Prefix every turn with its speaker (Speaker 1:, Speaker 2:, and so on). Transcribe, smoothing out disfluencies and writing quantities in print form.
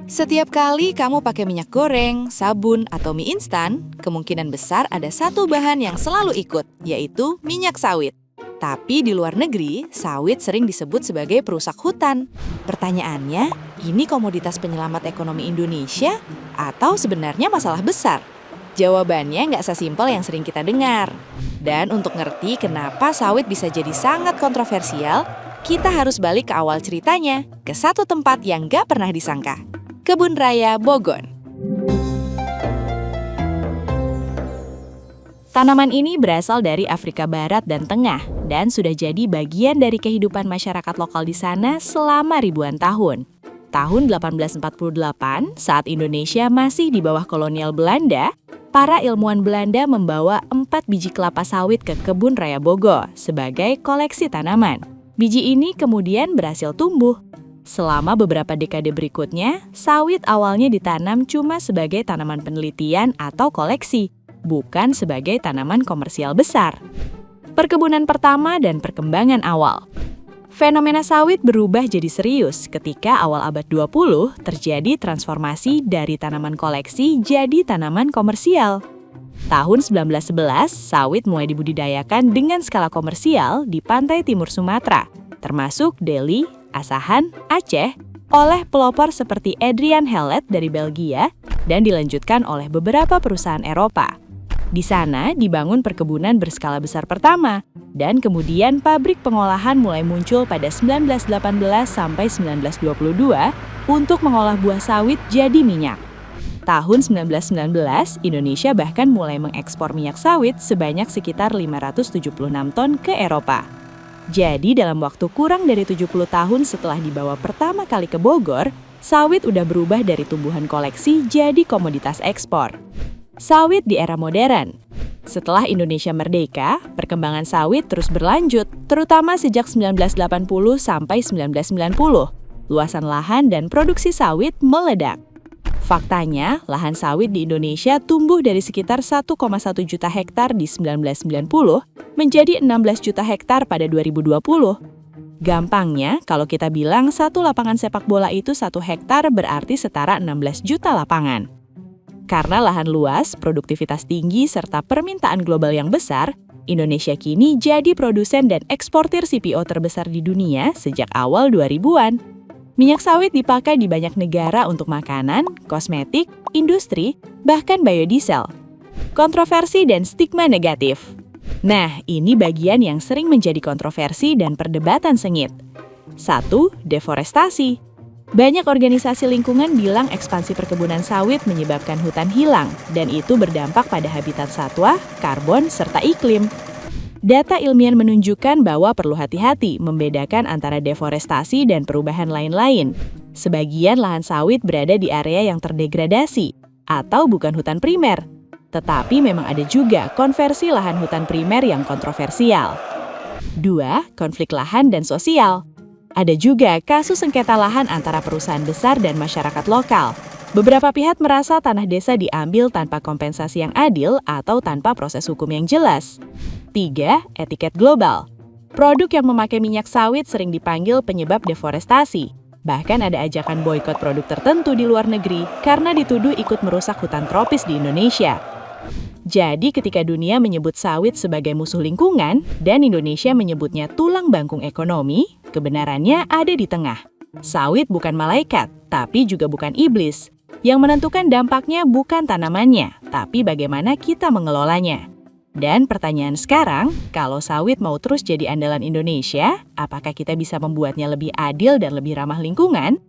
Speaker 1: Setiap kali kamu pakai minyak goreng, sabun, atau mie instan, kemungkinan besar ada satu bahan yang selalu ikut, yaitu minyak sawit. Tapi di luar negeri, sawit sering disebut sebagai perusak hutan. Pertanyaannya, ini komoditas penyelamat ekonomi Indonesia atau sebenarnya masalah besar? Jawabannya nggak sesimpel yang sering kita dengar. Dan untuk ngerti kenapa sawit bisa jadi sangat kontroversial, kita harus balik ke awal ceritanya, ke satu tempat yang nggak pernah disangka. Kebun Raya Bogon. Tanaman ini berasal dari Afrika Barat dan Tengah dan sudah jadi bagian dari kehidupan masyarakat lokal di sana selama ribuan tahun. Tahun 1848, saat Indonesia masih di bawah kolonial Belanda, para ilmuwan Belanda membawa 4 biji kelapa sawit ke Kebun Raya Bogor sebagai koleksi tanaman. Biji ini kemudian berhasil tumbuh. Selama beberapa dekade berikutnya, sawit awalnya ditanam cuma sebagai tanaman penelitian atau koleksi, bukan sebagai tanaman komersial besar. Perkebunan pertama dan perkembangan awal. Fenomena sawit berubah jadi serius ketika awal abad 20 terjadi transformasi dari tanaman koleksi jadi tanaman komersial. Tahun 1911, sawit mulai dibudidayakan dengan skala komersial di pantai timur Sumatera, termasuk Deli, Asahan, Aceh, oleh pelopor seperti Adrian Hellet dari Belgia dan dilanjutkan oleh beberapa perusahaan Eropa. Di sana dibangun perkebunan berskala besar pertama, dan kemudian pabrik pengolahan mulai muncul pada 1918 sampai 1922 untuk mengolah buah sawit jadi minyak. Tahun 1919, Indonesia bahkan mulai mengekspor minyak sawit sebanyak sekitar 576 ton ke Eropa. Jadi dalam waktu kurang dari 70 tahun setelah dibawa pertama kali ke Bogor, sawit udah berubah dari tumbuhan koleksi jadi komoditas ekspor. Sawit di era modern. Setelah Indonesia merdeka, perkembangan sawit terus berlanjut, terutama sejak 1980 sampai 1990. Luasan lahan dan produksi sawit meledak. Faktanya, lahan sawit di Indonesia tumbuh dari sekitar 1,1 juta hektar di 1990 menjadi 16 juta hektar pada 2020. Gampangnya, kalau kita bilang satu lapangan sepak bola itu 1 hektar berarti setara 16 juta lapangan. Karena lahan luas, produktivitas tinggi, serta permintaan global yang besar, Indonesia kini jadi produsen dan eksportir CPO terbesar di dunia sejak awal 2000-an. Minyak sawit dipakai di banyak negara untuk makanan, kosmetik, industri, bahkan biodiesel. Kontroversi dan stigma negatif. Nah, ini bagian yang sering menjadi kontroversi dan perdebatan sengit. 1. Deforestasi. Banyak organisasi lingkungan bilang ekspansi perkebunan sawit menyebabkan hutan hilang, dan itu berdampak pada habitat satwa, karbon, serta iklim. Data ilmiah menunjukkan bahwa perlu hati-hati membedakan antara deforestasi dan perubahan lain-lain. Sebagian lahan sawit berada di area yang terdegradasi atau bukan hutan primer. Tetapi memang ada juga konversi lahan hutan primer yang kontroversial. 2. Konflik lahan dan sosial. Ada juga kasus sengketa lahan antara perusahaan besar dan masyarakat lokal. Beberapa pihak merasa tanah desa diambil tanpa kompensasi yang adil atau tanpa proses hukum yang jelas. 3. Etiket global. Produk yang memakai minyak sawit sering dipanggil penyebab deforestasi. Bahkan ada ajakan boikot produk tertentu di luar negeri karena dituduh ikut merusak hutan tropis di Indonesia. Jadi ketika dunia menyebut sawit sebagai musuh lingkungan dan Indonesia menyebutnya tulang bangkung ekonomi, kebenarannya ada di tengah. Sawit bukan malaikat, tapi juga bukan iblis. Yang menentukan dampaknya bukan tanamannya, tapi bagaimana kita mengelolanya. Dan pertanyaan sekarang, kalau sawit mau terus jadi andalan Indonesia, apakah kita bisa membuatnya lebih adil dan lebih ramah lingkungan?